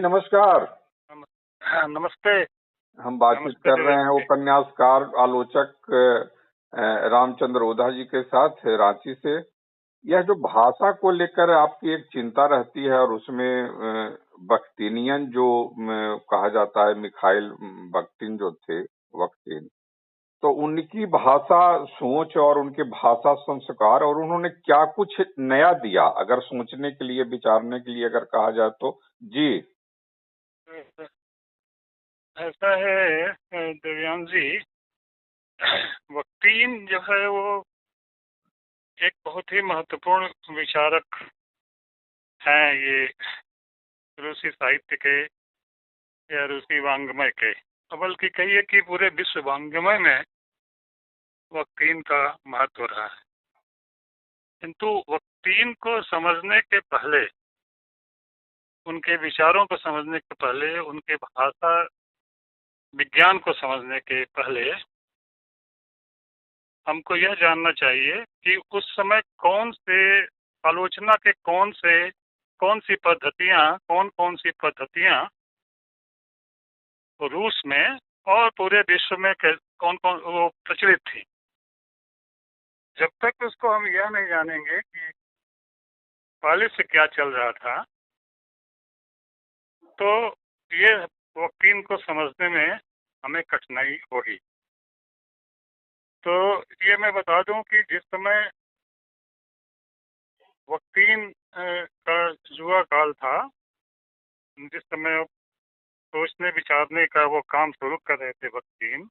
नमस्कार। हाँ, नमस्ते। हम बातचीत कर रहे हैं उपन्यासकार आलोचक रामचंद्र ओझा जी के साथ रांची से। यह जो भाषा को लेकर आपकी एक चिंता रहती है और उसमें बख्तिनियन जो कहा जाता है, मिखाइल बख्तिन जो थे बख्तिन, तो उनकी भाषा सोच और उनके भाषा संस्कार और उन्होंने क्या कुछ नया दिया, अगर सोचने के लिए विचारने के लिए अगर कहा जाए तो। जी ऐसा है दिव्यांग जी, बख्तिन जो है वो एक बहुत ही महत्वपूर्ण विचारक हैं, ये रूसी साहित्य के या रूसी वांग्मय के, बल्कि कहिए कि पूरे विश्व वांग्मय में बख्तिन का महत्व रहा है। किंतु बख्तिन को समझने के पहले, उनके विचारों को समझने के पहले, उनके भाषा विज्ञान को समझने के पहले हमको यह जानना चाहिए कि उस समय कौन सी पद्धतियां रूस में और पूरे विश्व में कौन कौन वो प्रचलित थी। जब तक उसको हम यह नहीं जानेंगे कि पहले से क्या चल रहा था, तो ये बख्तिन को समझने में हमें कठिनाई होगी। तो ये मैं बता दूं कि जिस समय बख्तिन का युवा काल था, जिस समय सोचने विचारने का वो काम शुरू कर रहे थे बख्तिन,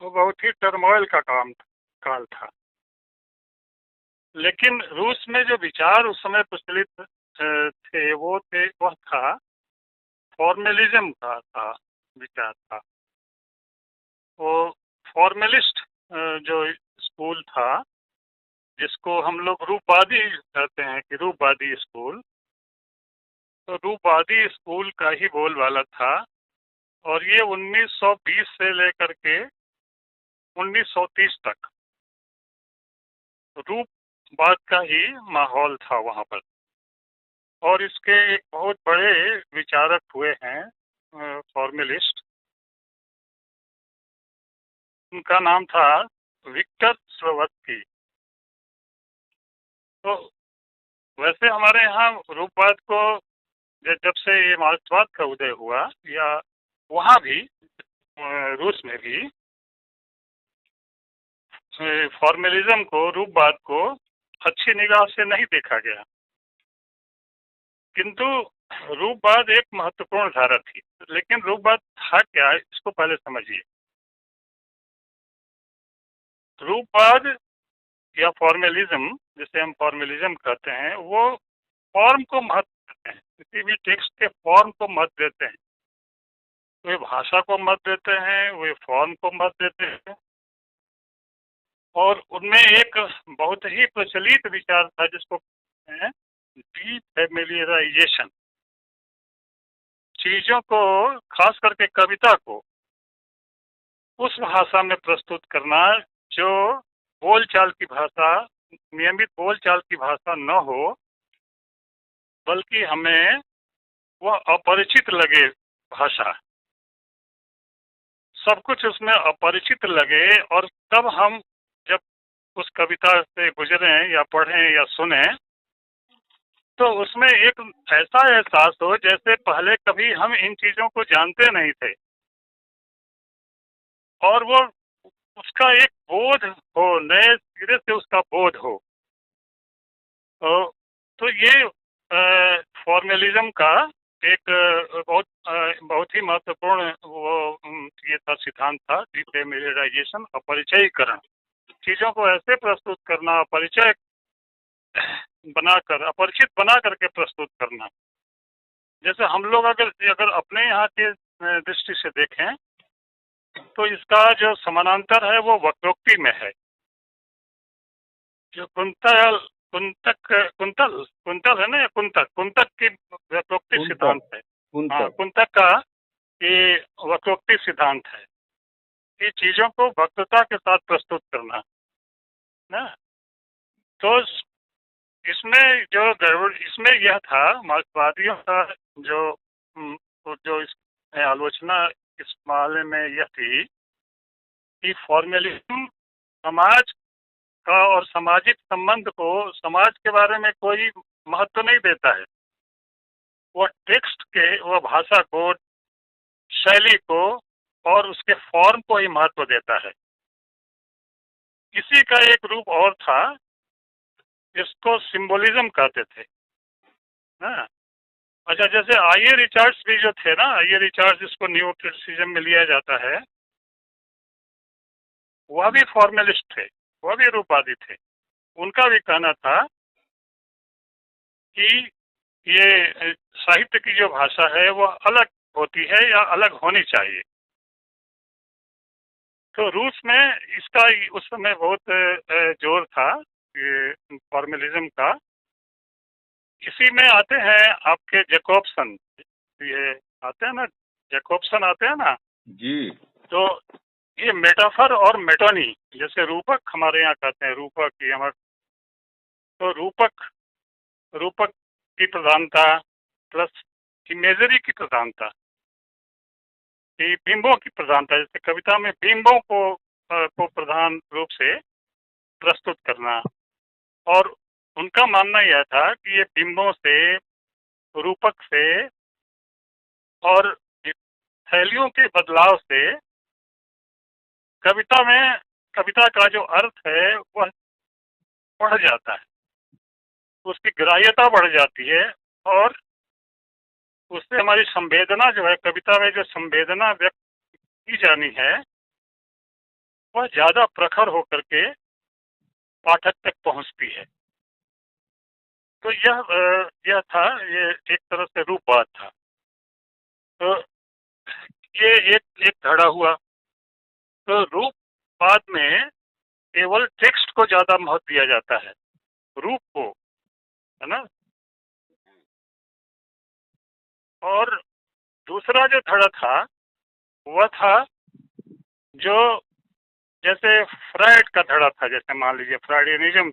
वो बहुत ही टर्मोइल का काल था। लेकिन रूस में जो विचार उस समय प्रचलित थे वह था फॉर्मलिज्म का विचार था। वो फॉर्मलिस्ट जो स्कूल था, जिसको हम लोग रूपवादी कहते हैं कि रूपवादी स्कूल, तो रूपवादी स्कूल का ही बोलबाला था। और ये 1920 से लेकर के 1930 तक रूपवाद का ही माहौल था वहाँ पर। और इसके एक बहुत बड़े विचारक हुए हैं फॉर्मलिस्ट, उनका नाम था विक्टर स्लोवत्स्की। तो वैसे हमारे यहाँ रूपवाद को जब से ये मार्क्सवाद का उदय हुआ, या वहाँ भी रूस में भी फॉर्मलिज्म को, रूपवाद को अच्छी निगाह से नहीं देखा गया। किंतु रूपवाद एक महत्वपूर्ण धारा थी। लेकिन रूपवाद था क्या, इसको पहले समझिए। रूपवाद या फॉर्मलिज्म, जिसे हम फॉर्मलिज्म कहते हैं, वो फॉर्म को महत्व देते हैं, किसी भी टेक्स्ट के फॉर्म को महत्व देते हैं। वे भाषा को महत्व देते हैं, वे फॉर्म को महत्व देते हैं। और उनमें एक बहुत ही प्रचलित विचार था जिसको कहते हैं डीफैमिलियराइजेशन। चीजों को, खास करके कविता को, उस भाषा में प्रस्तुत करना जो बोलचाल की भाषा, नियमित बोलचाल की भाषा न हो, बल्कि हमें वह अपरिचित लगे भाषा, सब कुछ उसमें अपरिचित लगे। और तब हम जब उस कविता से गुजरें या पढ़ें या सुने, तो उसमें एक ऐसा एहसास हो जैसे पहले कभी हम इन चीजों को जानते नहीं थे, और वो उसका एक बोध हो, नए सिरे से उसका बोध हो। तो ये फॉर्मलिज्म का एक बहुत ही महत्वपूर्ण ये था, सिद्धांत था, डीफैमिलियराइजेशन, अपरिचयीकरण। चीजों को ऐसे प्रस्तुत करना, अपरिचय बनाकर, अपरिचित बना करके प्रस्तुत करना। जैसे हम लोग अगर अपने यहाँ के दृष्टि से देखें, तो इसका जो समानांतर है वो वक्रोक्ति में है। जो कुंतल है ना, कुंतक की वक्रोक्ति सिद्धांत है। हाँ, कुंतक का ये वक्रोक्ति सिद्धांत है कि चीजों को वक्रता के साथ प्रस्तुत करना ना। तो इस इसमें जो गड़बड़ इसमें यह था, मार्क्सवादियों का जो जो इस आलोचना इस मामले में यह थी कि फॉर्मेलिज्म समाज का और सामाजिक संबंध को, समाज के बारे में कोई महत्व नहीं देता है। वो टेक्स्ट के, वो भाषा को, शैली को और उसके फॉर्म को ही महत्व देता है। इसी का एक रूप और था, इसको सिंबोलिज्म कहते थे ना। अच्छा, जैसे आई.ए. रिचर्ड्स भी जो थे ना, आई.ए. रिचर्ड्स जिसको न्यू क्रिटिसिज्म में लिया जाता है, वह भी फॉर्मलिस्ट थे, वह भी रूपवादी थे। उनका भी कहना था कि ये साहित्य की जो भाषा है वो अलग होती है या अलग होनी चाहिए। तो रूस में इसका उस समय बहुत जोर था, ये फॉर्मलिज्म का। इसी में आते हैं आपके जैकोब्सन, ये आते हैं ना, जैकोब्सन आते हैं ना जी। तो ये मेटाफर और मेटोनी, जैसे रूपक हमारे यहाँ कहते हैं, रूपक ये हमारे, तो रूपक की प्रधानता प्लस इमेजरी की प्रधानता, बिंबों की प्रधानता, जैसे कविता में बिंबों को प्रधान रूप से प्रस्तुत करना। और उनका मानना यह था कि ये बिंबों से, रूपक से और शैलियों के बदलाव से कविता का जो अर्थ है वह बढ़ जाता है, उसकी ग्राह्यता बढ़ जाती है और उससे हमारी संवेदना जो है, कविता में जो संवेदना व्यक्त की जानी है वह ज्यादा प्रखर होकर के पाठक तक पहुंचती है। तो यह था, ये एक तरह से रूपवाद था। तो ये एक धड़ा हुआ। तो रूपवाद में केवल टेक्स्ट को ज्यादा महत्व दिया जाता है, रूप को, है ना। और दूसरा जो धड़ा था वह था जो, जैसे फ्रायड का धड़ा था, जैसे मान लीजिए फ्रायडियनिज्म।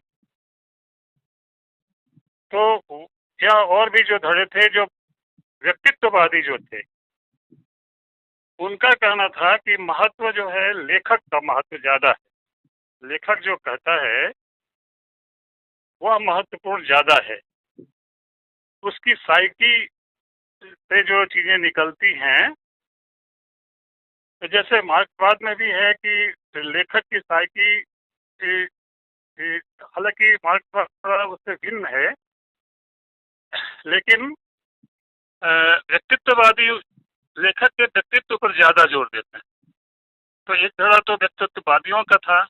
तो या और भी जो धड़े थे, जो व्यक्तित्ववादी जो थे, उनका कहना था कि महत्व जो है, लेखक का महत्व ज्यादा है। लेखक जो कहता है वह महत्वपूर्ण ज्यादा है। उसकी साइकी से जो चीजें निकलती हैं, तो जैसे मार्क्सवाद में भी है कि लेखक की साइकी, हालांकि मार्क्सवाद उससे भिन्न है, लेकिन व्यक्तित्ववादी लेखक के व्यक्तित्व पर ज्यादा जोर देते हैं। तो एक धड़ा तो व्यक्तित्ववादियों का था,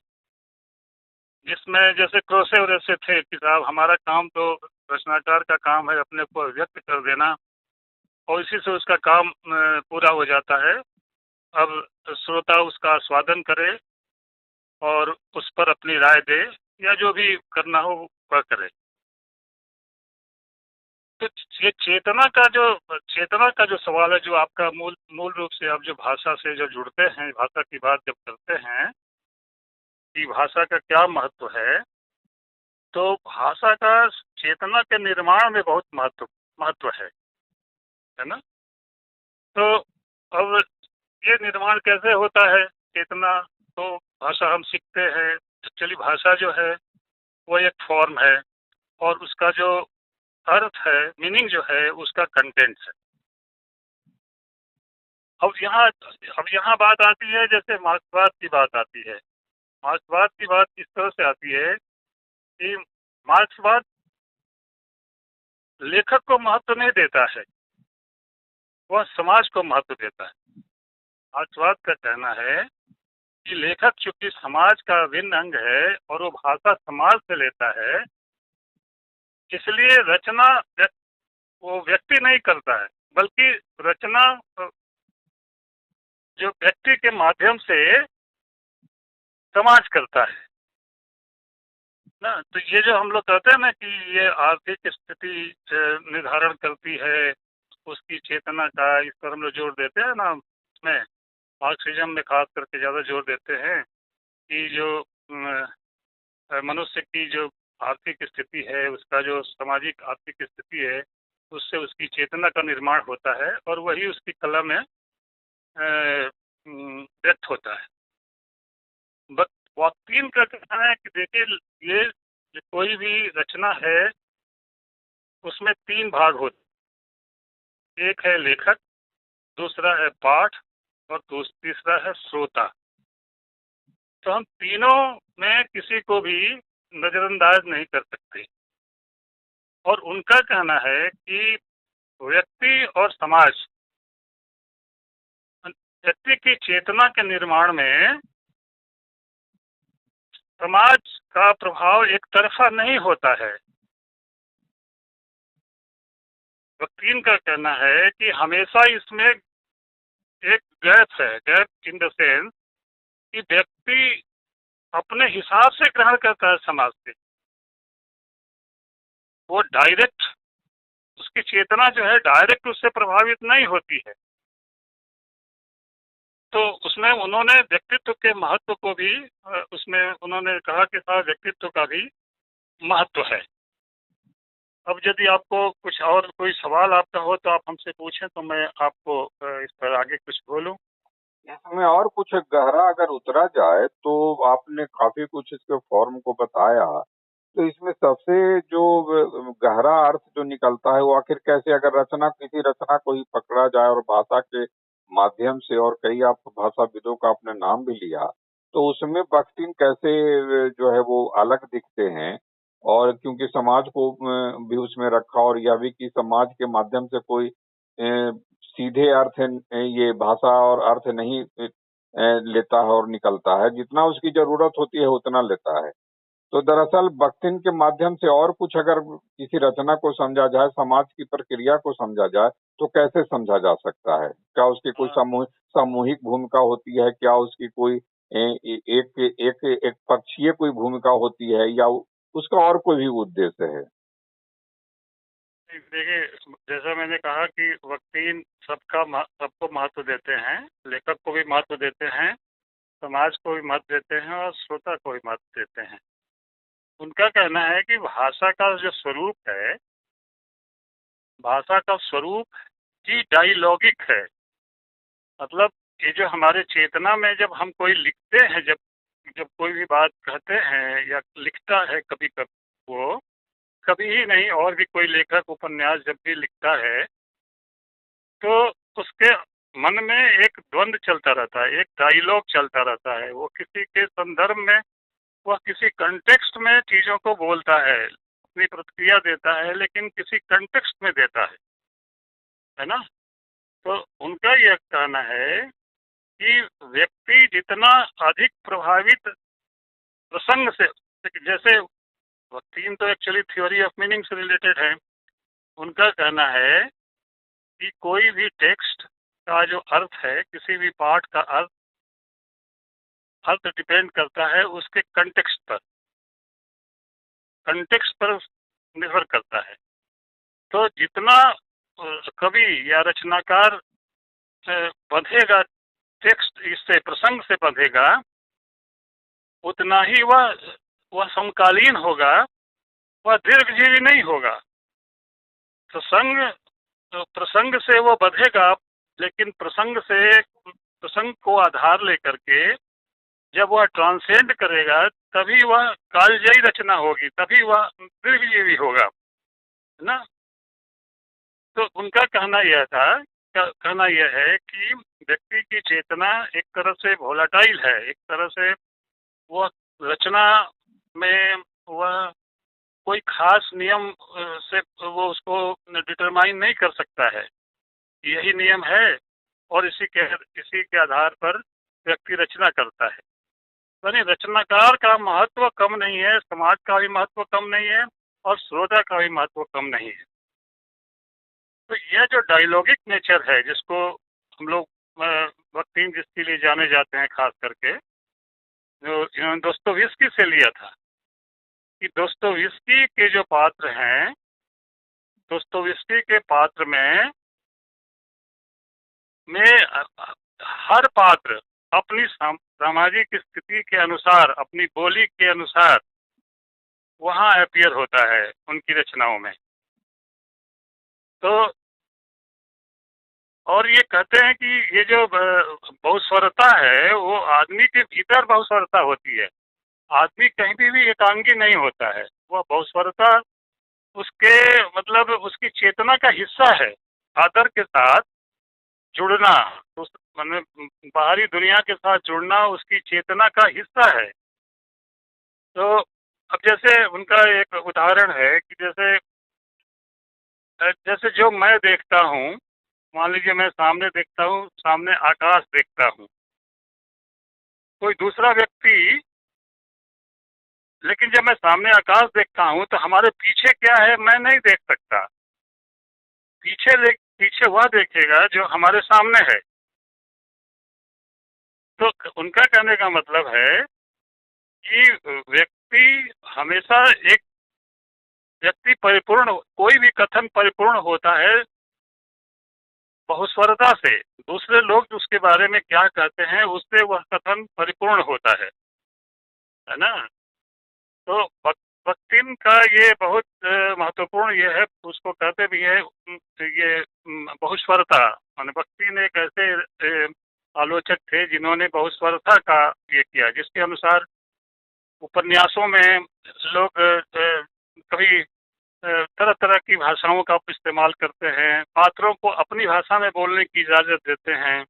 जिसमें जैसे क्रोसे से थे कि साहब हमारा काम तो, रचनाकार का काम है अपने को व्यक्त कर देना और इसी से उसका काम पूरा हो जाता है। अब श्रोता उसका आस्वादन करे और उस पर अपनी राय दे या जो भी करना हो वह करे। तो ये चेतना का जो सवाल है, जो आपका मूल रूप से आप जो भाषा से जो जुड़ते हैं, भाषा की बात जब करते हैं कि भाषा का क्या महत्व है, तो भाषा का चेतना के निर्माण में बहुत महत्व है ना। तो अब ये निर्माण कैसे होता है चेतना? तो भाषा हम सीखते हैं। एक्चुअली भाषा जो है वो एक फॉर्म है और उसका जो अर्थ है, मीनिंग जो है, उसका कंटेंट है। अब यहाँ बात आती है, जैसे मार्क्सवाद की बात आती है। मार्क्सवाद की बात इस तरह से आती है कि मार्क्सवाद लेखक को महत्व नहीं देता है, वह समाज को महत्व देता है। मार्क्सवाद का कहना है कि लेखक चूंकि समाज का अभिन्न अंग है और वो भाषा समाज से लेता है, इसलिए रचना वो व्यक्ति नहीं करता है, बल्कि रचना जो व्यक्ति के माध्यम से समाज करता है ना। तो ये जो हम लोग कहते हैं ना कि ये आर्थिक स्थिति निर्धारण करती है उसकी चेतना का, इस पर हम लोग जोर देते हैं ना। उसमें मार्क्सिज्म में खास करके ज़्यादा जोर देते हैं कि जो मनुष्य की जो आर्थिक स्थिति है, उसका जो सामाजिक आर्थिक स्थिति है, उससे उसकी चेतना का निर्माण होता है और वही उसकी कला में व्यक्त होता है। बट वॉकटीन का कहना है कि देखिए, ये कोई भी रचना है उसमें 3 भाग होते हैं। एक है लेखक, दूसरा है पाठ और तीसरा है श्रोता। तो हम तीनों में किसी को भी नजरअंदाज नहीं कर सकते। और उनका कहना है कि व्यक्ति और समाज, व्यक्ति की चेतना के निर्माण में समाज का प्रभाव एक तरफा नहीं होता है। वकील का कहना है कि हमेशा इसमें एक गैप है, गैप इन द सेंस कि व्यक्ति अपने हिसाब से ग्रहण करता है समाज से। वो डायरेक्ट, उसकी चेतना जो है डायरेक्ट उससे प्रभावित नहीं होती है। तो उसमें उन्होंने व्यक्तित्व के महत्व को भी उसमें उन्होंने कहा कि हाँ, व्यक्तित्व का भी महत्व है। अब यदि आपको कुछ और कोई सवाल आपका हो तो आप हमसे पूछें, तो मैं आपको इस पर आगे कुछ बोलूं। इसमें और कुछ गहरा अगर उतरा जाए तो आपने काफी कुछ इसके फॉर्म को बताया, तो इसमें सबसे जो गहरा अर्थ जो निकलता है वो आखिर कैसे, अगर किसी रचना को ही पकड़ा जाए और भाषा के माध्यम से, और कई आप भाषाविदों का आपने नाम भी लिया, तो उसमें बख्तिन कैसे जो है वो अलग दिखते हैं, और क्योंकि समाज को भी उसमें रखा, और यह भी कि समाज के माध्यम से कोई सीधे अर्थ ये भाषा और अर्थ नहीं लेता है और निकलता है, जितना उसकी जरूरत होती है उतना लेता है। तो दरअसल बख्तिन के माध्यम से और कुछ अगर किसी रचना को समझा जाए, समाज की प्रक्रिया को समझा जाए, तो कैसे समझा जा सकता है? क्या उसकी कोई सामूहिक भूमिका होती है? क्या उसकी कोई एक एक एक पक्षीय कोई भूमिका होती है, या उसका और कोई भी उद्देश्य है? देखिए, जैसा मैंने कहा कि वकील सबको महत्व देते हैं, लेखक को भी महत्व देते हैं, समाज को भी महत्व देते हैं और श्रोता को भी महत्व देते हैं। उनका कहना है कि भाषा का जो स्वरूप है, भाषा का स्वरूप ही डायलॉगिक है। मतलब ये जो हमारे चेतना में जब हम कोई लिखते हैं, जब कोई भी बात कहते हैं या लिखता है, कभी कभी वो, कभी ही नहीं, और भी कोई लेखक उपन्यास जब भी लिखता है तो उसके मन में एक द्वंद्व चलता रहता है, एक डायलॉग चलता रहता है। वो किसी के संदर्भ में, वह किसी कंटेक्स्ट में चीजों को बोलता है, अपनी प्रतिक्रिया देता है, लेकिन किसी कंटेक्स्ट में देता है ना। तो उनका यह कहना है कि व्यक्ति जितना अधिक प्रभावित प्रसंग से, जैसे वकील तो एक्चुअली थ्योरी ऑफ मीनिंग से रिलेटेड है, उनका कहना है कि कोई भी टेक्स्ट का जो अर्थ है, किसी भी पाठ का अर्थ डिपेंड करता है उसके कंटेक्स्ट पर निर्भर करता है। तो जितना कवि या रचनाकार बंधेगा, टेक्स्ट इससे, प्रसंग से बंधेगा, उतना ही वह समकालीन होगा, वह दीर्घजीवी नहीं होगा। प्रसंग से वो बंधेगा, लेकिन प्रसंग को आधार लेकर के जब वह ट्रांसेंड करेगा, तभी वह कालजयी रचना होगी, तभी वह दीर्घजीवी होगा, है ना। तो उनका कहना यह है कि व्यक्ति की चेतना एक तरह से वोलाटाइल है, एक तरह से वह रचना में वह कोई खास नियम से वो उसको डिटरमाइन नहीं कर सकता है, यही नियम है, और इसी के आधार पर व्यक्ति रचना करता है। यानी रचनाकार का महत्व कम नहीं है, समाज का भी महत्व कम नहीं है, और श्रोता का भी महत्व कम नहीं है। तो यह जो डायलॉगिक नेचर है, जिसको हम लोग वकील जिसके लिए जाने जाते हैं, खास करके जो इन्होंने दोस्तोयेव्स्की से लिया था, कि दोस्तोयेव्स्की के जो पात्र हैं, दोस्तोयेव्स्की के पात्र में हर पात्र अपनी सामाजिक स्थिति के अनुसार, अपनी बोली के अनुसार वहाँ अपीयर होता है उनकी रचनाओं में। तो और ये कहते हैं कि ये जो बहुस्वरता है वो आदमी के भीतर बहुस्वरता होती है, आदमी कहीं भी एकांगी नहीं होता है। वह बहुस्वरता उसके मतलब उसकी चेतना का हिस्सा है। आदर के साथ जुड़ना, उस मतलब बाहरी दुनिया के साथ जुड़ना उसकी चेतना का हिस्सा है। तो अब जैसे उनका एक उदाहरण है कि जैसे जो मैं देखता हूँ, मान लीजिए मैं सामने देखता हूँ, सामने आकाश देखता हूँ, कोई दूसरा व्यक्ति, लेकिन जब मैं सामने आकाश देखता हूँ तो हमारे पीछे क्या है मैं नहीं देख सकता। पीछे वह देखेगा जो हमारे सामने है। तो उनका कहने का मतलब है कि व्यक्ति हमेशा एक व्यक्ति परिपूर्ण, कोई भी कथन परिपूर्ण होता है बहुस्वरता से। दूसरे लोग उसके बारे में क्या कहते हैं उससे वह कथन परिपूर्ण होता है ना। तो वक्तिन का ये बहुत महत्वपूर्ण ये है, उसको कहते भी है ये बहुस्वरता। माने वक्तिन एक ऐसे आलोचक थे जिन्होंने बहुस्वरता का ये किया, जिसके अनुसार उपन्यासों में लोग कभी तरह तरह की भाषाओं का इस्तेमाल करते हैं, पात्रों को अपनी भाषा में बोलने की इजाज़त देते हैं,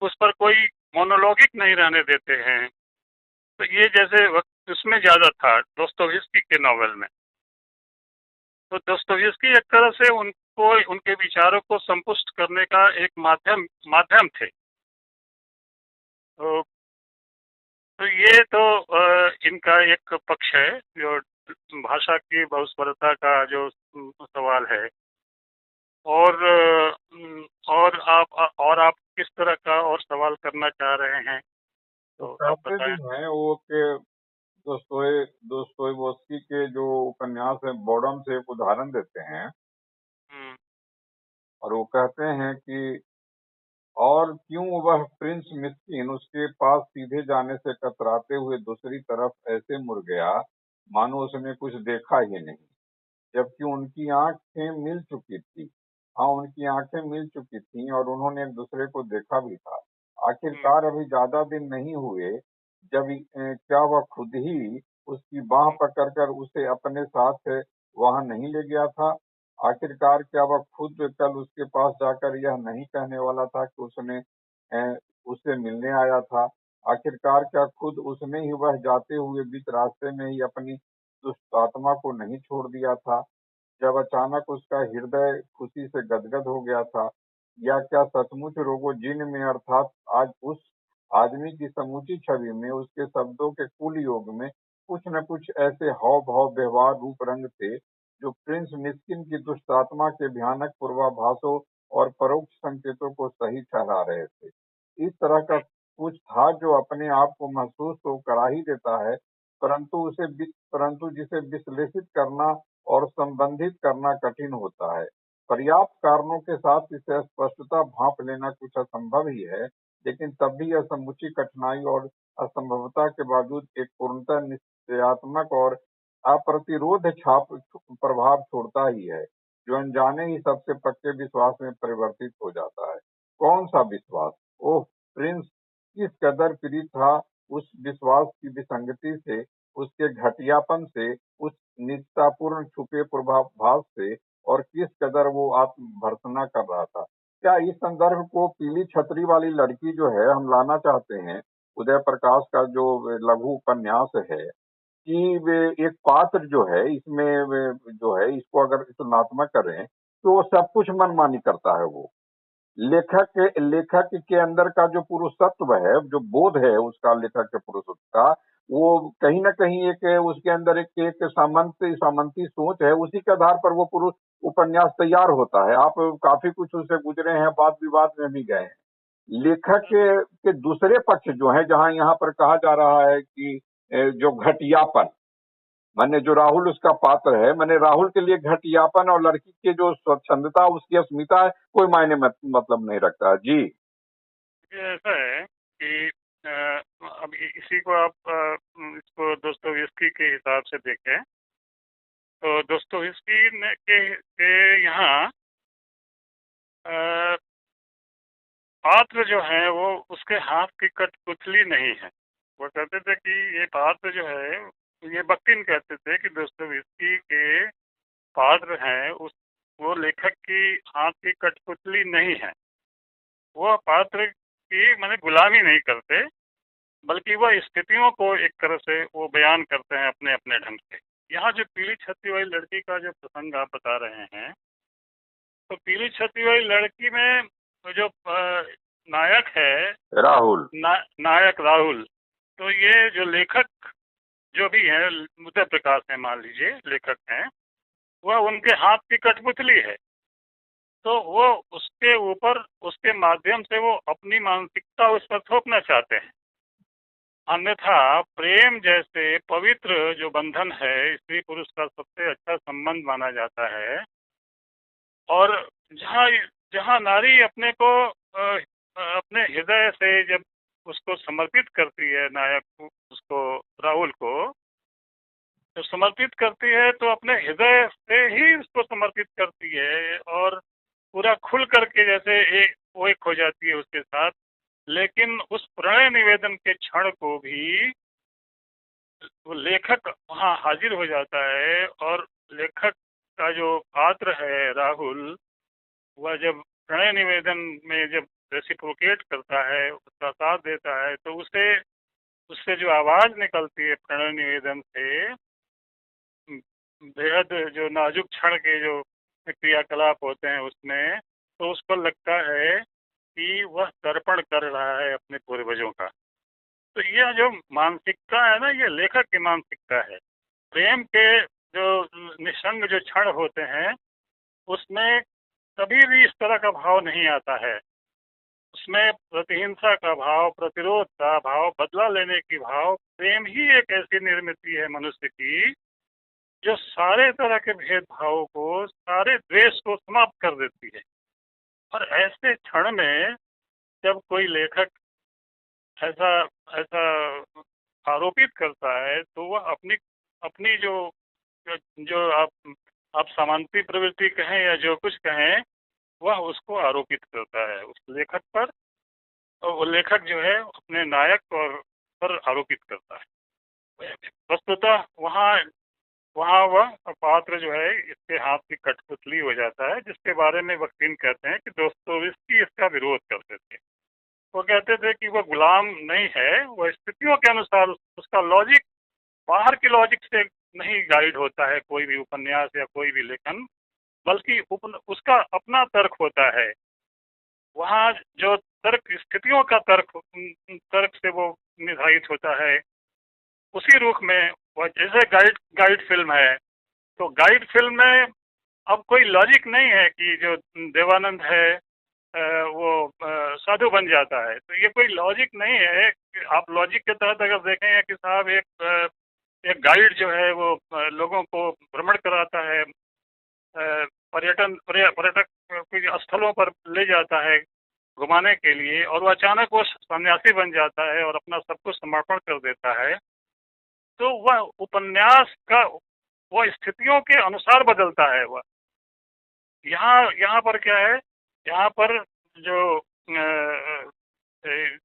उस पर कोई मोनोलॉगिक नहीं रहने देते हैं। तो ये जैसे वक्त उसमें ज़्यादा था दोस्तोयेव्स्की के नॉवेल में। तो दोस्तोयेव्स्की एक तरह से उनको उनके विचारों को संपुष्ट करने का एक माध्यम थे। तो ये तो इनका एक पक्ष है जो भाषा की बहुस्वरता का जो सवाल है। और आप किस तरह का और सवाल करना चाह रहे हैं तो तो आप कहते भी बताएं। हैं वो कि दोस्तोयेवस्की के जो उपन्यास है बोर्डम से एक उदाहरण देते हैं, हम्म, और वो कहते हैं कि और क्यों वह प्रिंस मिस्किन उसके पास सीधे जाने से कतराते हुए दूसरी तरफ ऐसे मुड़ गया मानो उसने कुछ देखा ही नहीं, जबकि उनकी आंखें मिल चुकी थी। हाँ, उनकी आंखें मिल चुकी थीं और उन्होंने एक दूसरे को देखा भी था। हम्म, आखिरकार अभी ज्यादा दिन नहीं हुए जब क्या वह खुद ही उसकी बाह पकड़कर उसे अपने साथ वहां नहीं ले गया था? आखिरकार क्या वह खुद कल उसके पास जाकर यह नहीं कहने वाला था कि उसने उससे मिलने आया था? आखिरकार क्या खुद उसने ही वह जाते हुए बीच रास्ते में ही अपनी दुष्ट आत्मा को नहीं छोड़ दिया था, जब अचानक उसका हृदय खुशी से गदगद हो गया था? या क्या सचमुच रोगोजिन में अर्थात आज उस आदमी की समूची छवि में, उसके शब्दों के कुल योग में कुछ न कुछ ऐसे हाव भाव व्यवहार रूप रंग थे जो प्रिंस मिस्किन की दुष्ट आत्मा के भयानक पूर्वाभासों और परोक्ष संकेतों को सही ठहरा रहे थे? इस तरह का कुछ था जो अपने आप को महसूस तो करा ही देता है, परंतु जिसे विश्लेषित करना और संबंधित करना कठिन होता है। पर्याप्त कारणों के साथ इसे स्पष्टता भांप लेना कुछ असंभव ही है, लेकिन तब भी यह समुची कठिनाई और असंभवता के बावजूद एक पूर्णतः निश्चयात्मक और अप्रतिरोध प्रभाव छोड़ता ही है, जो अनजाने ही सबसे पक्के विश्वास में परिवर्तित हो जाता है। कौन सा विश्वास? ओह प्रिंस किस कदर पीड़ित था उस विश्वास की विसंगति से, उसके घटियापन से, उस निजतापूर्ण छुपे पूर्वाभास से, और किस कदर वो आत्म भर्त्सना कर रहा था। क्या इस संदर्भ को पीली छतरी वाली लड़की जो है हम लाना चाहते हैं, उदय प्रकाश का जो लघु उपन्यास है, कि वे एक पात्र जो है इसमें जो है इसको अगर तुलनात्मक करें तो वो सब कुछ मनमानी करता है। वो लेखक के अंदर का जो पुरुषत्व है, जो बोध है उसका, लेखक के पुरुषत्व का, वो कहीं ना कहीं एक उसके अंदर एक सामंती सोच है, उसी के आधार पर वो पुरुष उपन्यास तैयार होता है। आप काफी कुछ उससे गुजरे हैं, वाद विवाद में भी गए हैं। लेखक के दूसरे पक्ष जो है, जहां यहाँ पर कहा जा रहा है कि जो घटियापन, माने जो राहुल उसका पात्र है, मैंने राहुल के लिए घटियापन और लड़की के जो स्वच्छंदता, उसकी अस्मिता है, कोई मायने मतलब नहीं रखता है। जी ये ऐसा है कि अब इसी को आप इसको दोस्तोयेव्स्की के हिसाब से देखें तो दोस्तोयेवस्की के यहाँ पात्र जो है वो उसके हाथ की कठपुतली नहीं है। वो कहते थे कि ये पात्र जो है, ये बख्तिन कहते थे कि दोस्तोयेवस्की के पात्र हैं वो लेखक की हाथ की कठपुतली नहीं है। वो पात्र की माने गुलामी नहीं करते, बल्कि वह स्थितियों को एक तरह से वो बयान करते हैं अपने अपने ढंग से। यहाँ जो पीली छत्ती वाली लड़की का जो प्रसंग आप बता रहे हैं, तो पीली छत्ती वाली लड़की में जो नायक है राहुल, नायक राहुल, तो ये जो लेखक जो भी है, उदय प्रकाश है मान लीजिए लेखक हैं, वह उनके हाथ की कठपुतली है। तो वो उसके ऊपर उसके माध्यम से वो अपनी मानसिकता उस पर थोपना चाहते हैं। अन्यथा प्रेम जैसे पवित्र जो बंधन है, स्त्री पुरुष का सबसे अच्छा संबंध माना जाता है, और जहाँ जहाँ नारी अपने को अपने हृदय से जब उसको समर्पित करती है, नायक उसको राहुल को जब समर्पित करती है, तो अपने हृदय से ही उसको समर्पित करती है और पूरा खुल करके जैसे वो एक हो जाती है उसके साथ। लेकिन उस प्रणय निवेदन के क्षण को भी वो लेखक वहाँ हाजिर हो जाता है, और लेखक का जो पात्र है राहुल, वह जब प्रणय निवेदन में जब रेसिप्रोकेट करता है, उसका साथ देता है, तो उससे जो आवाज निकलती है प्रणय निवेदन से, बेहद जो नाजुक क्षण के जो क्रियाकलाप होते हैं उसमें, तो उस पर लगता है कि वह तर्पण कर रहा है अपने पूर्वजों का। तो यह जो मानसिकता है ना, ये लेखक की मानसिकता है। प्रेम के जो निसंग जो क्षण होते हैं, उसमें कभी भी इस तरह का भाव नहीं आता है। उसमें प्रतिहिंसा का भाव, प्रतिरोध का भाव, बदला लेने की भाव, प्रेम ही एक ऐसी निर्मिति है मनुष्य की जो सारे तरह के भेदभावों को, सारे द्वेष को समाप्त कर देती है। और ऐसे क्षण में जब कोई लेखक ऐसा ऐसा आरोपित करता है, तो वह अपनी अपनी जो जो आप समांतरी प्रवृत्ति कहें या जो कुछ कहें, वह उसको आरोपित करता है उस लेखक पर, और वो लेखक जो है अपने नायक और पर आरोपित करता है। वस्तुतः वहाँ वहाँ वह पात्र जो है इसके हाथ की कठपुतली हो जाता है, जिसके बारे में बख्तिन कहते हैं कि दोस्तोयेवस्की इसका विरोध करते थे। वो कहते थे कि वह गुलाम नहीं है, वह स्थितियों के अनुसार उसका लॉजिक बाहर की लॉजिक से नहीं गाइड होता है कोई भी उपन्यास या कोई भी लेखन, बल्कि उसका अपना तर्क होता है। वहाँ जो तर्क स्थितियों का तर्क से वो निर्धारित होता है, उसी रूप में वह जैसे गाइड फिल्म है, तो गाइड फिल्म में अब कोई लॉजिक नहीं है कि जो देवानंद है वो साधु बन जाता है। तो ये कोई लॉजिक नहीं है। आप लॉजिक के तहत अगर देखें कि साहब एक गाइड जो है वो लोगों को भ्रमण कराता है, पर्यटक स्थलों पर ले जाता है घुमाने के लिए, और वो अचानक वो सन्यासी बन जाता है और अपना सब कुछ समर्पण कर देता है, तो वह उपन्यास का वो स्थितियों के अनुसार बदलता है। वह यहाँ पर क्या है, यहाँ पर जो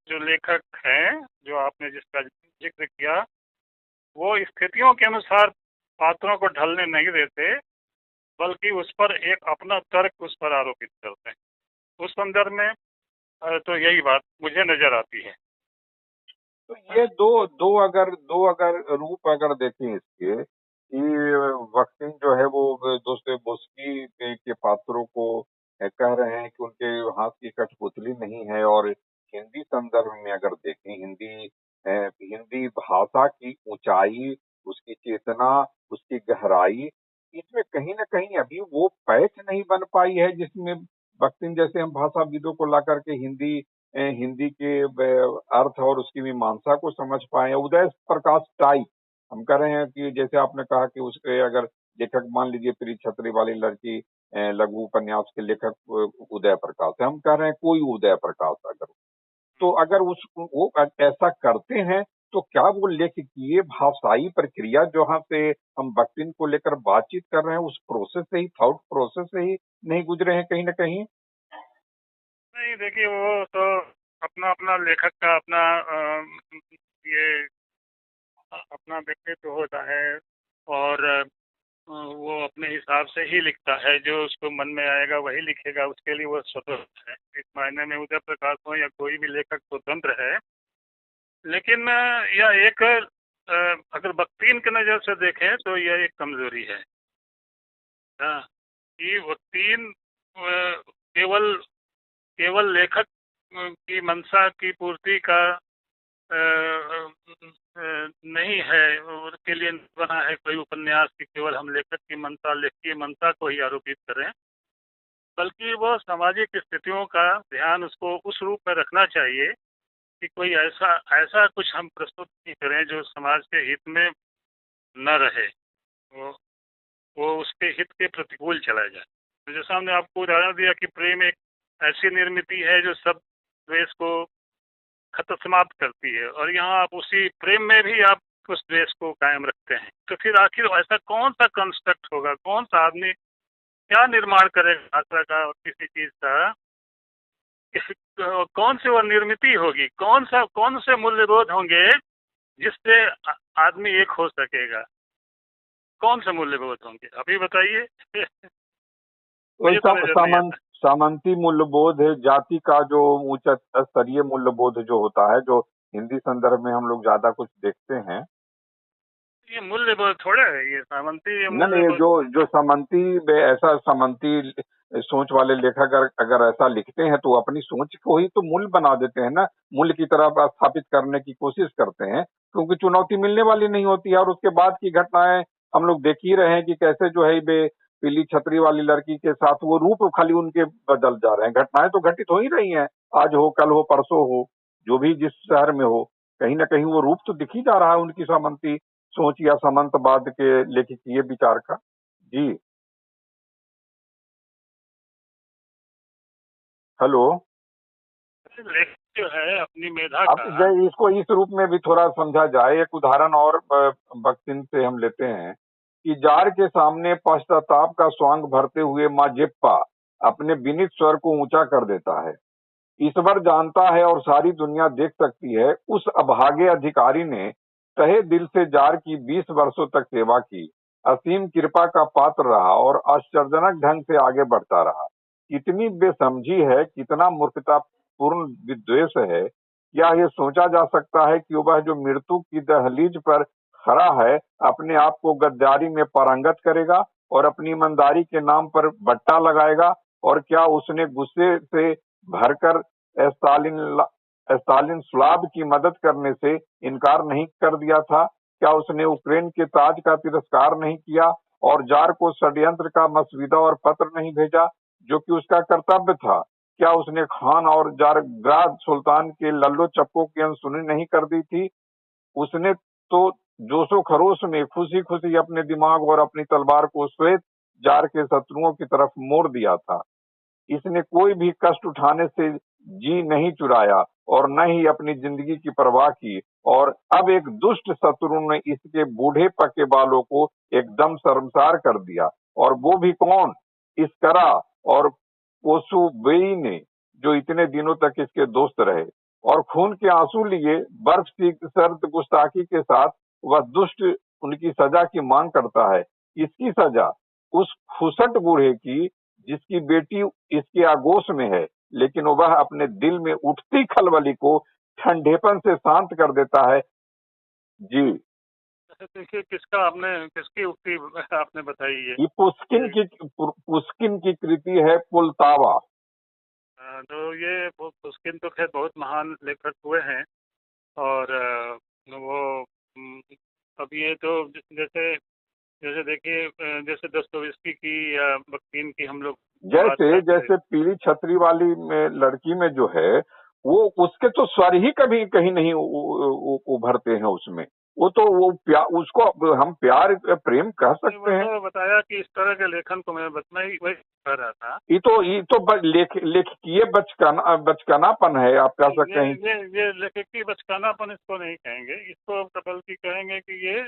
जो लेखक हैं, जो आपने जिसका जिक्र किया, वो स्थितियों के अनुसार पात्रों को ढलने नहीं देते, बल्कि उस पर एक अपना तर्क उस पर आरोपित करते हैं। उस संदर्भ में तो यही बात मुझे नजर आती है। तो ये दो अगर रूप अगर देखें इसके, कि बख्तिन जो है वो दोस्तोयेवस्की के पात्रों को कह रहे हैं कि उनके हाथ की कठपुतली नहीं है, और हिंदी संदर्भ में अगर देखें, हिंदी भाषा की ऊंचाई, उसकी चेतना, उसकी गहराई, इसमें कहीं न कहीं अभी वो पैठ नहीं बन पाई है जिसमें बख्तिन जैसे हम भाषाविदों को ला करके हिंदी के अर्थ और उसकी मीमांसा को समझ पाए। उदय प्रकाश टाइप हम कह रहे हैं कि जैसे आपने कहा कि उसके अगर लेखक मान लीजिए पीली छतरी वाली लड़की लघु उपन्यास के लेखक उदय प्रकाश है, हम कह रहे हैं कोई उदय प्रकाश अगर, तो अगर वो ऐसा करते हैं, तो क्या वो लेखकीय भाषाई प्रक्रिया जहाँ से हम बख्तिन को लेकर बातचीत कर रहे हैं उस प्रोसेस से ही, थॉट प्रोसेस से ही नहीं गुजरे हैं कहीं ना कहीं? नहीं, देखिए वो तो अपना अपना लेखक का अपना ये अपना व्यक्तित्व होता है, और वो अपने हिसाब से ही लिखता है, जो उसको मन में आएगा वही लिखेगा, उसके लिए वो स्वतंत्र है। इस मायने में उदय प्रकाश हो या कोई भी लेखक स्वतंत्र है। लेकिन यह एक अगर बख्तिन की नज़र से देखें तो यह एक कमजोरी है। हाँ, कि बख्तिन केवल केवल लेखक की मंशा की पूर्ति का नहीं है, उसके लिए बना है कोई उपन्यास कि केवल हम लेखक की मंशा, लेखकीय मंशा को ही आरोपित करें, बल्कि वो सामाजिक स्थितियों का ध्यान उसको उस रूप में रखना चाहिए कि कोई ऐसा ऐसा कुछ हम प्रस्तुत नहीं करें जो समाज के हित में न रहे, वो वो उसके हित के प्रतिकूल चला जाए। तो जैसा हमने आपको उदाहरण दिया कि प्रेम एक ऐसी निर्मिति है जो सब द्वेष को खत्म समाप्त करती है, और यहाँ आप उसी प्रेम में भी आप उस द्वेष को कायम रखते हैं। तो फिर आखिर ऐसा कौन सा कंस्ट्रक्ट होगा, कौन सा आदमी क्या निर्माण करेगा भाषा का और किसी चीज का, कौन सी वो निर्मिति होगी, कौन से मूल्यबोध होंगे जिससे आदमी एक हो सकेगा? कौन से मूल्यबोध होंगे अभी बताइए? मुझे तो नजर नहीं आता। सामंती मूल्यबोध है, जाति का जो उच्च स्तरीय मूल्यबोध जो होता है, जो हिंदी संदर्भ में हम लोग ज्यादा कुछ देखते हैं। ये मूल्यबोध थोड़ा है, ये सामंती नहीं, मूल्यबोध। जो सामंती ऐसा सामंती सोच वाले लेखक अगर ऐसा लिखते हैं तो अपनी सोच को ही तो मूल बना देते हैं ना, मूल की तरह स्थापित करने की कोशिश करते हैं, क्योंकि चुनौती मिलने वाली नहीं होती है। और उसके बाद की घटनाएं हम लोग देख ही रहे हैं कि कैसे जो है बे पीली छतरी वाली लड़की के साथ वो रूप खाली उनके बदल जा रहे हैं। घटनाएं तो घटित हो ही रही हैं, आज हो, कल हो, परसों हो, जो भी जिस शहर में हो, कहीं ना कहीं वो रूप तो दिख ही जा रहा है उनकी सामंती सोच या सामंतवाद के लेखकीय विचार का। जी, हेलो। लेखक जो है अपनी मेधा अब का। इसको इस रूप में भी थोड़ा समझा जाए। एक उदाहरण और बख्तिन से हम लेते हैं कि जार के सामने पश्चाताप का स्वांग भरते हुए माँ जेप्पा अपने विनीत स्वर को ऊंचा कर देता है। ईश्वर जानता है और सारी दुनिया देख सकती है, उस अभागे अधिकारी ने तहे दिल से जार की 20 वर्षों तक सेवा की, असीम कृपा का पात्र रहा और आश्चर्यजनक ढंग से आगे बढ़ता रहा। कितनी बेसमझी है, कितना मूर्खतापूर्ण विद्वेष है। क्या ये सोचा जा सकता है कि वह जो मृत्यु की दहलीज पर खड़ा है अपने आप को गद्दारी में पारंगत करेगा और अपनी ईमानदारी के नाम पर बट्टा लगाएगा? और क्या उसने गुस्से से भरकर स्टालिन स्लाव की मदद करने से इनकार नहीं कर दिया था? क्या उसने यूक्रेन के ताज का तिरस्कार नहीं किया और जार को षड्यंत्र का मसविदा और पत्र नहीं भेजा, जो कि उसका कर्तव्य था? क्या उसने खान और जारग्राद सुल्तान के लल्लो चप्पो की अनसुनी नहीं कर दी थी? उसने तो जोशो खरोश में खुशी खुशी अपने दिमाग और अपनी तलवार को श्वेत जार के शत्रुओं की तरफ मोड़ दिया था। इसने कोई भी कष्ट उठाने से जी नहीं चुराया और न ही अपनी जिंदगी की परवाह की, और अब एक दुष्ट शत्रु ने इसके बूढ़े पके बालों को एकदम शर्मसार कर दिया। और वो भी कौन? इसकरा और कोसुबेई ने, जो इतने दिनों तक इसके दोस्त रहे और खून के आंसू लिए बर्फ की सर्द गुस्ताखी के साथ वह दुष्ट उनकी सजा की मांग करता है। इसकी सजा उस फुसट बूढ़े की जिसकी बेटी इसके आगोश में है, लेकिन वह अपने दिल में उठती खलबली को ठंडेपन से शांत कर देता है। जी, देखिए किसकी उक्ति आपने बताई ये? ये पुस्किन की कृति है पुलतावा। तो ये पुस्किन तो खैर बहुत महान लेखक हुए हैं, और वो अब ये तो जैसे जैसे देखिए जैसे दस्तोयेवस्की की या बख्तिन की हम लोग बात करते हैं। जैसे पीली छतरी वाली लड़की में जो है वो उसके तो स्वर ही कभी कहीं नहीं उभरते हैं उसमें। वो तो उसको हम प्यार प्रेम कह सकते हैं। बताया कि इस तरह के लेखन को मैं वही कह रहा था। लेखकीय बचकानापन है, आप कह सकते हैं। ये लेखकीय बचकानापन इसको नहीं कहेंगे, इसको बल्कि कहेंगे कि ये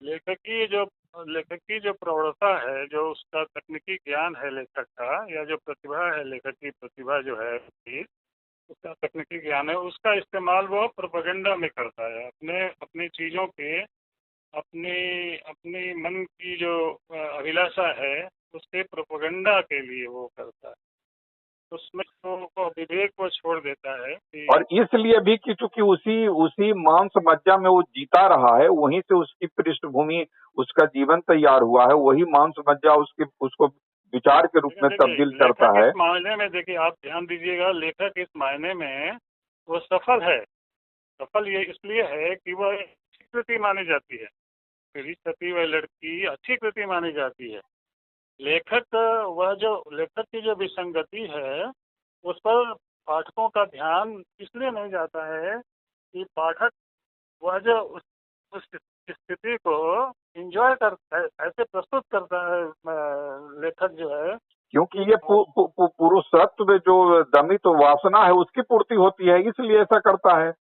लेखक की जो प्रवणता है, जो उसका तकनीकी ज्ञान है लेखक का, या जो प्रतिभा है, लेखक की प्रतिभा जो है उसका तकनीकी ज्ञान है, उसका इस्तेमाल वो प्रोपेगेंडा में करता है, अपनी चीज़ों के, अपनी अपनी मन की जो अभिलाषा है उसके प्रोपेगेंडा के लिए वो करता है। उसमें वो विवेक को छोड़ देता है कि, और इसलिए भी कि चूंकि उसी मांस मज्जा में वो जीता रहा है, वहीं से उसकी पृष्ठभूमि, उसका जीवन तैयार हुआ है, वही मांस मज्जा उसको विचार के रूप में तब्दील करता लेखक है। इस मायने में, देखिए आप ध्यान दीजिएगा, लेखक इस मायने में वो सफल है। सफल ये इसलिए है कि वह अच्छी कृति मानी जाती है, मेरी सती वह लड़की अच्छी कृति मानी जाती है। लेखक की जो विसंगति है उस पर पाठकों का ध्यान इसलिए नहीं जाता है कि पाठक वह जो उस स्थिति को एंजॉय करता है, ऐसे प्रस्तुत करता है लेखक जो है, क्योंकि ये पुरुषत्व जो दमित वासना है उसकी पूर्ति होती है, इसलिए ऐसा करता है।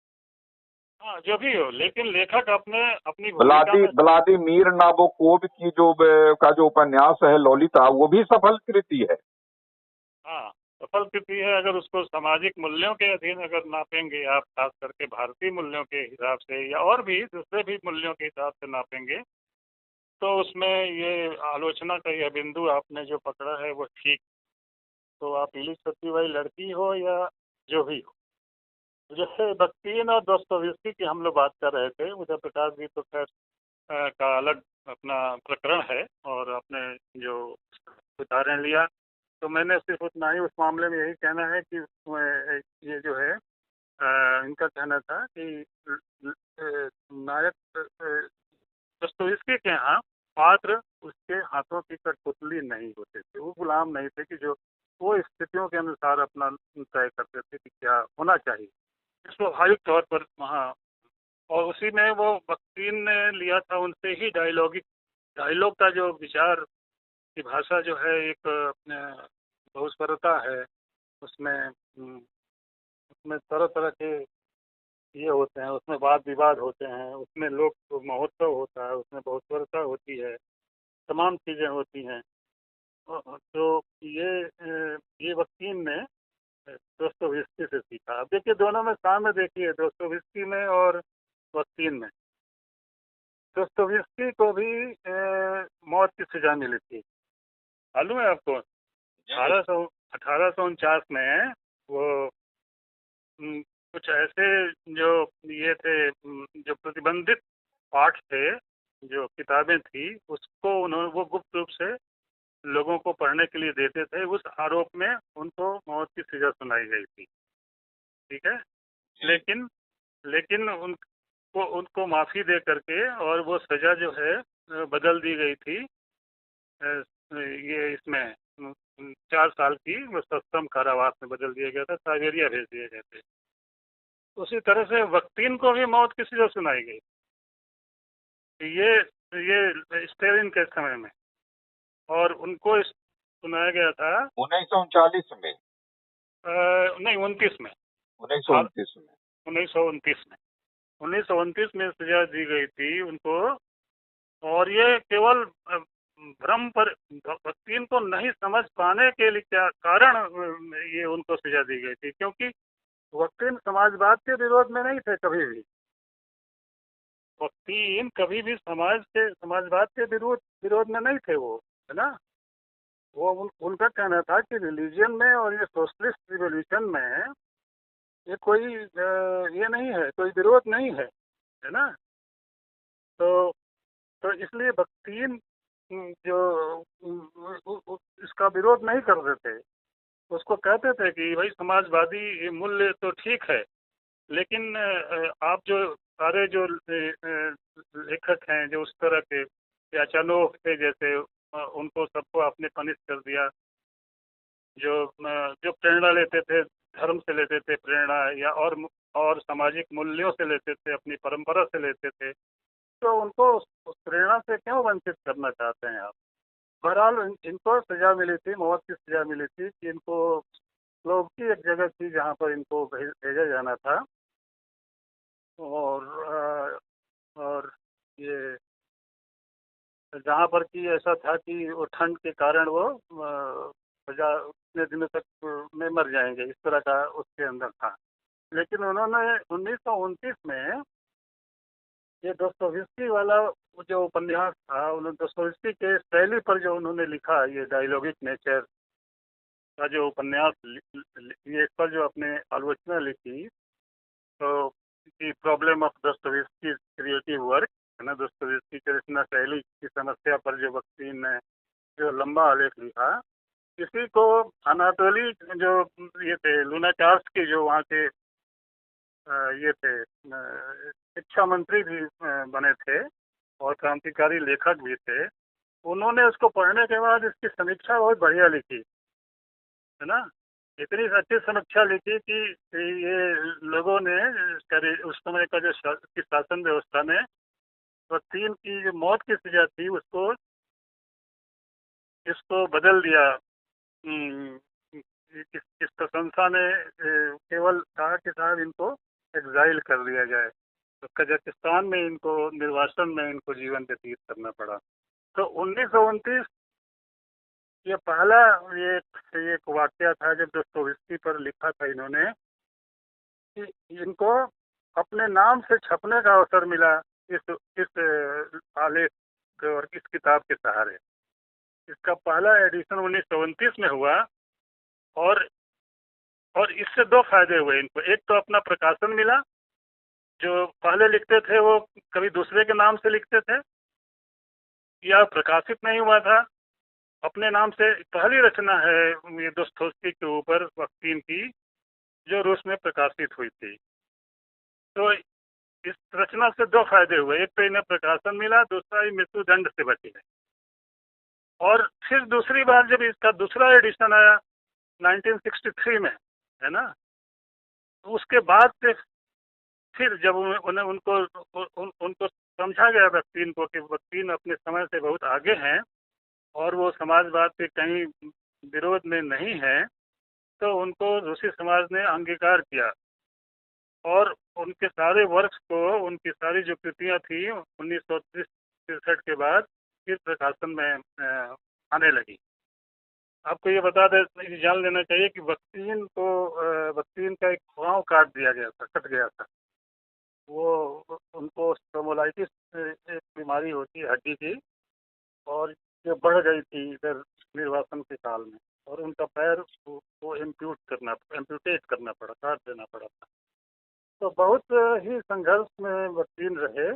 हाँ, जो भी हो, लेकिन लेखक अपनी व्लादिमीर नाबोकोव की जो उपन्यास है ललिता, वो भी सफल कृति है। हाँ, सफल कृति है। अगर उसको सामाजिक मूल्यों के अधीन अगर नापेंगे आप, खास करके भारतीय मूल्यों के हिसाब से या और भी दूसरे भी मूल्यों के हिसाब से नापेंगे, तो उसमें ये आलोचना का यह बिंदु आपने जो पकड़ा है वो ठीक। तो आप इलिश सती वही लड़की हो या जो भी हो, जैसे बख्तियार और दोस्तोयेव्स्की की हम लोग बात कर रहे थे, उदय प्रकाश जी तो खैर का अलग अपना प्रकरण है, और आपने जो उदाहरण लिया, तो मैंने सिर्फ उतना ही उस मामले में यही कहना है कि ये जो है इनका कहना था कि नायक दोस्तोयेव्स्की के यहाँ पात्र उसके हाथों की कठपुतली नहीं होते थे, वो गुलाम नहीं थे कि जो वो स्थितियों के अनुसार अपना तय करते थे कि क्या होना चाहिए, स्वाभाविक तौर पर वहाँ। और उसी में वो बख्तियार ने लिया था उनसे ही डायलॉग का जो विचार की भाषा जो है, एक बहुस्वरता है उसमें, उसमें तरह तरह के ये होते हैं, उसमें वाद विवाद होते हैं, उसमें लोक महोत्सव होता है, उसमें बहुस्वरता होती है, तमाम चीज़ें होती हैं। तो ये बख्तियार ने दोस्तोयेव्स्की से सीखा। अब देखिए दोनों में साम्य देखिए, दोस्तोयेव्स्की में और बख्तियार में। दोस्तोयेव्स्की को भी मौत की सजा मिली थी, मालूम है आपको? 1849 में वो कुछ ऐसे जो ये थे, जो प्रतिबंधित पाठ थे, जो किताबें थी, उसको वो गुप्त रूप से लोगों को पढ़ने के लिए देते थे, उस आरोप में उनको मौत की सजा सुनाई गई थी। ठीक है, लेकिन उनको माफी दे करके और वो सजा जो है बदल दी गई थी, ये इसमें 4 साल की वो सश्रम कारावास में बदल दिया गया था, साइबेरिया भेज दिए गए थे। उसी तरह से बख्तियार को भी मौत की सजा सुनाई गई। ये स्टेलिन के समय में, और उनको सुनाया गया था 1939 में, नहीं 29 में, 1929 में सजा दी गई थी उनको। और ये केवल भ्रम पर बख्तियार को नहीं समझ पाने के लिए क्या कारण ये उनको सजा दी गई थी, क्योंकि बख्तियार समाजवाद के विरोध में नहीं थे कभी भी। बख्तियार कभी भी समाजवाद के विरोध में नहीं थे, वो है ना। वो उनका कहना था कि रिलीजन में और ये सोशलिस्ट रिवोल्यूशन में ये कोई ये नहीं है, कोई विरोध नहीं है ना। तो इसलिए बख्तियार जो इसका विरोध नहीं करते थे, उसको कहते थे कि भाई समाजवादी मूल्य तो ठीक है, लेकिन आप जो सारे जो लेखक हैं जो उस तरह के या चाणक्य थे जैसे, उनको सबको आपने पनिश कर दिया। जो प्रेरणा लेते थे, धर्म से लेते थे प्रेरणा, या और सामाजिक मूल्यों से लेते थे, अपनी परंपरा से लेते थे, तो उनको उस प्रेरणा से क्यों वंचित करना चाहते हैं आप? बहरहाल इनको सजा मिली थी, मौत की सजा मिली थी कि इनको लोग की एक जगह थी जहाँ पर इनको भेजा जाना था। और ये जहाँ पर कि ऐसा था कि वो ठंड के कारण वो सजा उतने दिनों तक में मर जाएंगे, इस तरह का उसके अंदर था। लेकिन उन्होंने 1929 में ये दोस्तोयेवस्की वाला जो उपन्यास था, उन्होंने दोस्तोयेवस्की के शैली पर जो उन्होंने लिखा, ये डायलॉगिक नेचर का जो उपन्यास ये इस पर जो अपने आलोचना लिखी, तो the problem of Dostoevsky creative work है ना, दोस्तोयेवस्की की रचना शैली की समस्या पर जो बख्तिन ने जो लंबा आलेख लिखा, इसी को अनातोली जो ये थे लुनाचार्स्की जो वहाँ के ये थे शिक्षा मंत्री भी बने थे और क्रांतिकारी लेखक भी थे। उन्होंने उसको पढ़ने के बाद इसकी समीक्षा बहुत बढ़िया लिखी, है ना। इतनी अच्छी समीक्षा लिखी कि ये लोगों ने उस समय का जो शासन व्यवस्था ने बख्तिन की जो मौत की सजा थी उसको इसको बदल दिया। इस प्रशंसा ने केवल कहा कि साहब इनको एग्जाइल कर दिया जाए, तो कजाकिस्तान में इनको निर्वासन में इनको जीवन व्यतीत करना पड़ा। तो 1929 ये पहला ये एक वाकया था जब दोस्तोयेवस्की पर लिखा था इन्होंने कि इनको अपने नाम से छपने का अवसर मिला इस आलेख और इस किताब के सहारे। इसका पहला एडिशन 1929 में हुआ और इससे दो फायदे हुए इनको। एक तो अपना प्रकाशन मिला, जो पहले लिखते थे वो कभी दूसरे के नाम से लिखते थे या प्रकाशित नहीं हुआ था, अपने नाम से पहली रचना है ये दोस्तोयेवस्की के ऊपर बख्तिन की, जो रूस में प्रकाशित हुई थी। तो इस रचना से दो फायदे हुए, एक तो इन्हें प्रकाशन मिला, दूसरा ही मृत्यु दंड से बचे। और फिर दूसरी बार जब इसका दूसरा एडिशन आया 1963 में, है ना, तो उसके बाद से फिर जब उन्हें उनको समझा गया बख्तिन को कि बख्तिन अपने समय से बहुत आगे हैं और वो समाजवाद के कहीं विरोध में नहीं है, तो उनको रूसी समाज ने अंगीकार किया और उनके सारे वर्क्स को, उनकी सारी जो कृतियाँ थी 1963 के बाद फिर प्रकाशन में आने लगी। आपको ये जान लेना चाहिए कि बख्तिन का एक पाँव काट दिया गया था, कट गया था। वो उनको स्पोमोलाइटिस एक बीमारी होती है हड्डी की, और जो बढ़ गई थी इधर निर्वासन के काल में, और उनका पैर वो एम्प्यूटेट करना पड़ा, काट देना पड़ा था। तो बहुत ही संघर्ष में बख्तिन रहे,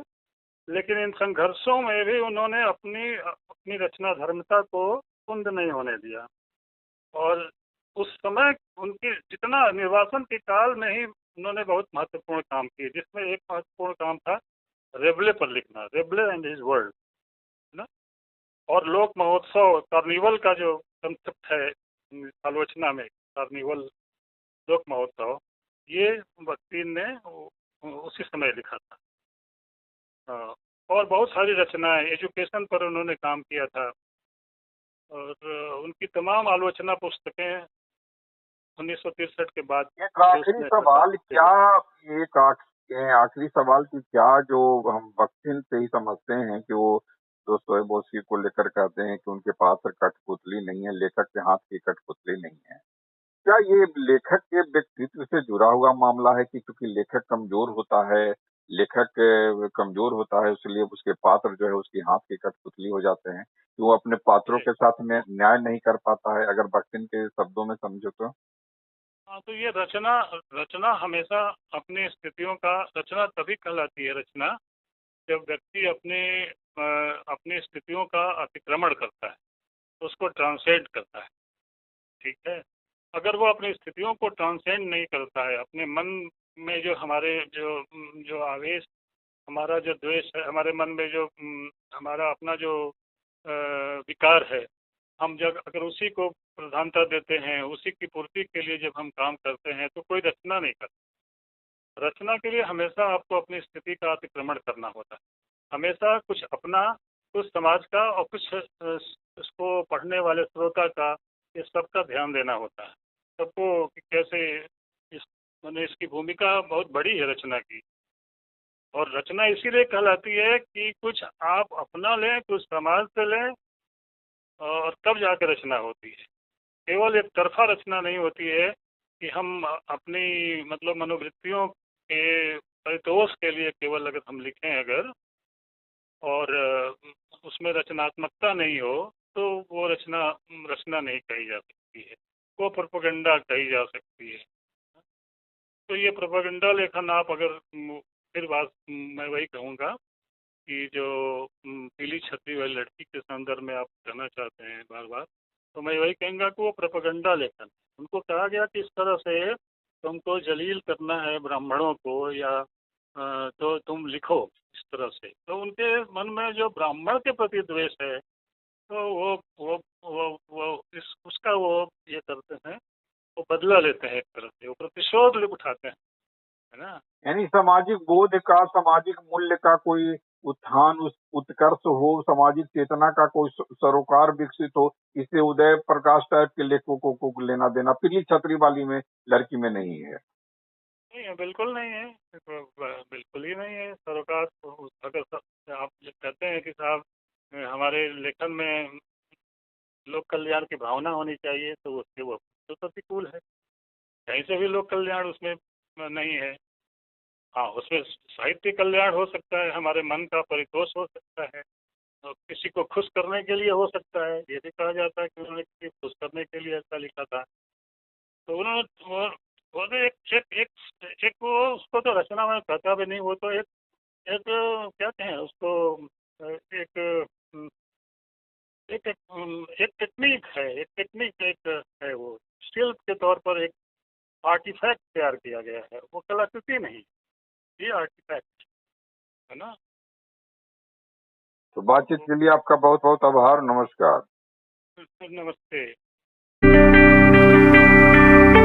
लेकिन इन संघर्षों में भी उन्होंने अपनी रचना धर्मता को कुंद नहीं होने दिया। और उस समय उनकी जितना निर्वासन के काल में ही उन्होंने बहुत महत्वपूर्ण काम किए, जिसमें एक महत्वपूर्ण काम था रेबले पर लिखना, रेबले एंड हिज वर्ल्ड, ना। और लोक महोत्सव कार्निवल का जो कंसेप्ट है आलोचना में, कार्निवल लोक महोत्सव, ये बख्तिन ने उसी समय लिखा था। और बहुत सारी रचनाएं, एजुकेशन पर उन्होंने काम किया था, और उनकी तमाम आलोचना पुस्तकें 1963 के बाद। एक आखिरी सवाल, क्या एक आखिरी सवाल कि क्या जो हम बख्तिन से ही समझते हैं कि वो दोस्तोयेवस्की को लेकर कहते हैं कि उनके पास कठपुतली नहीं है, लेखक के हाथ की कठपुतली नहीं है, क्या ये लेखक के व्यक्तित्व से जुड़ा हुआ मामला है कि क्योंकि लेखक कमजोर होता है, इसलिए उसके पात्र जो है उसकी हाथ की कठपुतली हो जाते हैं, कि वो अपने पात्रों के साथ में न्याय नहीं कर पाता है, अगर बख्तिन के शब्दों में समझो तो? हाँ, तो ये रचना हमेशा अपनी स्थितियों का, रचना तभी कहलाती है रचना जब व्यक्ति अपनी स्थितियों का अतिक्रमण करता है, उसको ट्रांसेंड करता है, ठीक है। अगर वो अपनी स्थितियों को ट्रांसेंड नहीं करता है, अपने मन में जो हमारे जो आवेश, हमारा जो द्वेष है, हमारे मन में जो हमारा अपना जो विकार है, हम जब अगर उसी को प्रधानता देते हैं, उसी की पूर्ति के लिए जब हम काम करते हैं, तो कोई रचना नहीं करता। रचना के लिए हमेशा आपको अपनी स्थिति का अतिक्रमण करना होता है, हमेशा कुछ अपना, कुछ समाज का और कुछ उसको पढ़ने वाले श्रोता का, ये सबका ध्यान देना होता है सबको कि कैसे इस मैंने इसकी भूमिका बहुत बड़ी है रचना की। और रचना इसीलिए कहलाती है कि कुछ आप अपना लें, कुछ समाज से लें, और तब जाकर रचना होती है। केवल एक तरफा रचना नहीं होती है कि हम अपनी मतलब मनोवृत्तियों के परितोष के लिए केवल अगर हम लिखें अगर, और उसमें रचनात्मकता नहीं हो तो वो रचना नहीं कही जा सकती है, वो प्रोपेगेंडा कही जा सकती है। तो ये प्रोपेगेंडा लेखन आप अगर फिर बात मैं वही कहूँगा कि जो पीली छतरी वाली लड़की के संदर्भ में आप कहना चाहते हैं बार बार, तो मैं वही कहूँगा कि वो प्रोपेगेंडा लेखन, उनको कहा गया कि इस तरह से तुमको जलील करना है ब्राह्मणों को, या तो तुम लिखो इस तरह से। तो उनके मन में जो ब्राह्मण के प्रति द्वेष है, तो वो उसका वो ये करते हैं, वो बदला लेते हैं एक तरह से, वो प्रतिशोध उठाते हैं, है ना। यानी सामाजिक बोध का, सामाजिक मूल्य का कोई उत्थान, उत्कर्ष हो, सामाजिक चेतना का कोई सरोकार विकसित हो, इससे उदय प्रकाश टाइप के लेखकों को लेना देना पीली छतरी वाली में लड़की में नहीं है। नहीं है, बिल्कुल नहीं है, बिल्कुल ही नहीं है सरोकार। अगर आप कहते हैं कि साहब हमारे लेखन में लोक कल्याण की भावना होनी चाहिए, तो उसके वो तो प्रतिकूल है। कहीं से भी लोक कल्याण उसमें नहीं है। हाँ, उसमें साहित्य कल्याण हो सकता है, हमारे मन का परितोष हो सकता है, और किसी को खुश करने के लिए हो सकता है। ये भी कहा जाता है कि उन्होंने किसी को खुश करने के लिए ऐसा लिखा था। तो उन्होंने वो तो एक वो उसको तो रचना में कहता भी नहीं, वो तो एक एक क्या कहें उसको, एक एक एक टेक्निक है, एक है, वो स्किल के तौर पर एक आर्टिफैक्ट तैयार किया गया है, वो कलाकृति नहीं, ये आर्टिफैक्ट है ना। तो बातचीत के लिए आपका बहुत बहुत आभार, नमस्कार। नमस्ते।